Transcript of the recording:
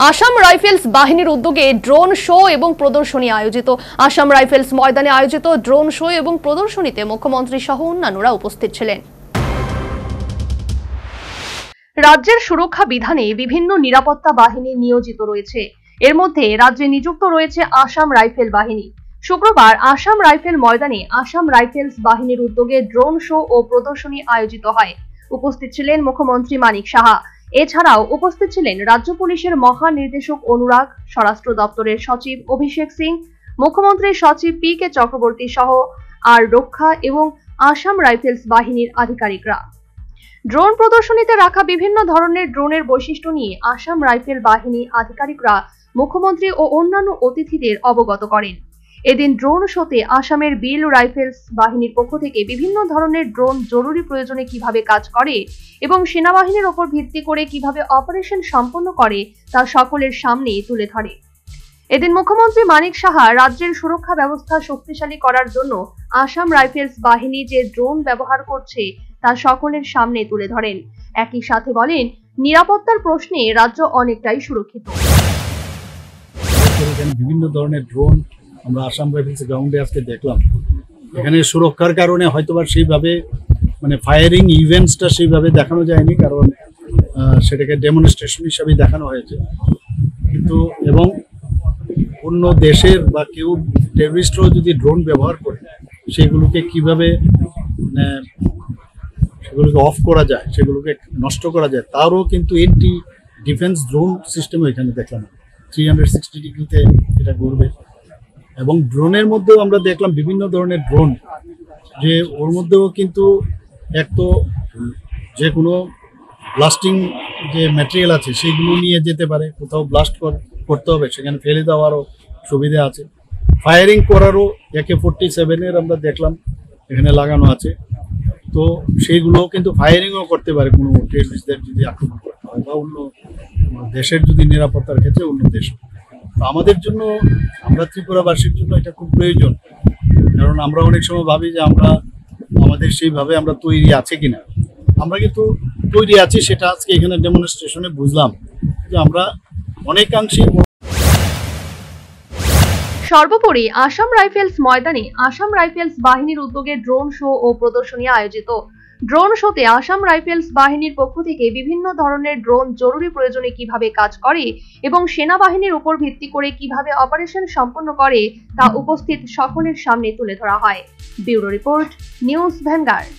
Assam rifles বাহিনীর উদ্যোগে drone show এবং প্রদর্শনী আয়োজিত। আসাম রাইফেলস ময়দানে আয়োজিত ড্রোন শো এবং প্রদর্শনীতে মুখ্যমন্ত্রী সহ অন্যান্যরা উপস্থিত ছিলেন। রাজ্যের সুরক্ষা বিধানে বিভিন্ন নিরাপত্তা বাহিনী নিয়োজিত রয়েছে। এর মধ্যে রাজ্যে নিযুক্ত রয়েছে আসাম রাইফেল বাহিনী। শুক্রবার আসাম রাইফেল ময়দানে আসাম রাইফেলস বাহিনীর উদ্যোগে ড্রোন শো ও প্রদর্শনী আয়োজিত হয়। উপস্থিত ছিলেন মুখ্যমন্ত্রী মানিক সাহা। এছাড়াও উপস্থিত ছিলেন রাজ্য পুলিশের মহানির্দেশক অনুরাগ, স্বরাষ্ট্র দপ্তরের সচিব অভিষেক সিং, মুখ্যমন্ত্রীর সচিব পি.কে. চক্রবর্তী সহ আর রক্ষা এবং আসাম রাইফেলস বাহিনীর আধিকারিকরা। ড্রোন প্রদর্শনীতে রাখা বিভিন্ন ধরনের ড্রোনের বৈশিষ্ট্য নিয়ে আসাম রাইফেল বাহিনী আধিকারিকরা মুখ্যমন্ত্রী ও অন্যান্য অতিথিদের অবগত করেন। এদিন ড্রোন শোতে আসামের বিল রাইফেলস বাহিনীর পক্ষ থেকে বিভিন্ন ধরনের ড্রোন জরুরি প্রয়োজনে কিভাবে কাজ করে এবং সেনাবাহিনীর ওপর ভিত্তি করে কিভাবে অপারেশন সম্পন্ন করে তা সকলের সামনে তুলে ধরে। এদিন মুখ্যমন্ত্রী মানিক সাহা রাজ্যের সুরক্ষা ব্যবস্থা শক্তিশালী করার জন্য আসাম রাইফেলস বাহিনী যে ড্রোন ব্যবহার করছে তা সকলের সামনে তুলে ধরেন। একই সাথে বলেন, নিরাপত্তার প্রশ্নে রাজ্য অনেকটাই সুরক্ষিত। বিভিন্ন ধরনের ড্রোন আমরা আসাম রাইফেলস গ্রাউন্ডে আজকে দেখলাম। এখানে সুরক্ষার কারণে হয়তোবা সেইভাবে ফায়ারিং ইভেন্টসটা সেইভাবে দেখানো যায়নি, কারণ সেটাকে ডেমনস্ট্রেশন হিসাবে দেখানো হয়েছে। কিন্তু এবং অন্য দেশের বা কেউ টেররিস্টরাও যদি ড্রোন ব্যবহার করে সেগুলোকে কিভাবে সেগুলোকে অফ করা যায়, সেগুলোকে নষ্ট করা যায়, তারও কিন্তু এন্টি ডিফেন্স ড্রোন সিস্টেম এখানে দেখলাম। 360 ডিগ্রিতে এটা ঘুরবে। এবং ড্রোনের মধ্যেও আমরা দেখলাম বিভিন্ন ধরনের ড্রোন, যে ওর মধ্যেও কিন্তু এক তো যে কোনো ব্লাস্টিং যে ম্যাটেরিয়াল আছে সেইগুলো নিয়ে যেতে পারে, কোথাও ব্লাস্ট করতে হবে সেখানে ফেলে দেওয়ারও সুবিধা আছে। ফায়ারিং করারও AK-47 আমরা দেখলাম এখানে লাগানো আছে। তো সেইগুলো কিন্তু ফায়ারিংও করতে পারে কোনো টেররিস্টদের যদি আক্রমণ করতে হয় বা অন্য দেশের যদি নিরাপত্তার ক্ষেত্রে অন্য দেশ। তো আমাদের জন্য, আমরা ত্রিপুরাবাসীর জন্য এটা খুব প্রয়োজন, কারণ আমরা অনেক সময় ভাবি যে আমাদের সেইভাবে আমরা তৈরি আছে কিনা। আমরা কিন্তু তৈরি আছি, সেটা আজকে এখানে ডেমনস্ট্রেশনে বুঝলাম যে আমরা অনেকাংশে। সর্বোপরি আসাম রাইফেলস ময়দানে আসাম রাইফেলস বাহিনীর উদ্যোগে ড্রোন শো ও প্রদর্শনী আয়োজিত। ড্রোন শোতে আসাম রাইফেলস বাহিনীর পক্ষ থেকে বিভিন্ন ধরনের ড্রোন জরুরি প্রয়োজনে কিভাবে কাজ করে এবং সেনাবাহিনীর উপর ভিত্তি করে কিভাবে অপারেশন সম্পন্ন করে তা উপস্থিত সকলের সামনে তুলে ধরা হয়। Bureau report, news vanguard.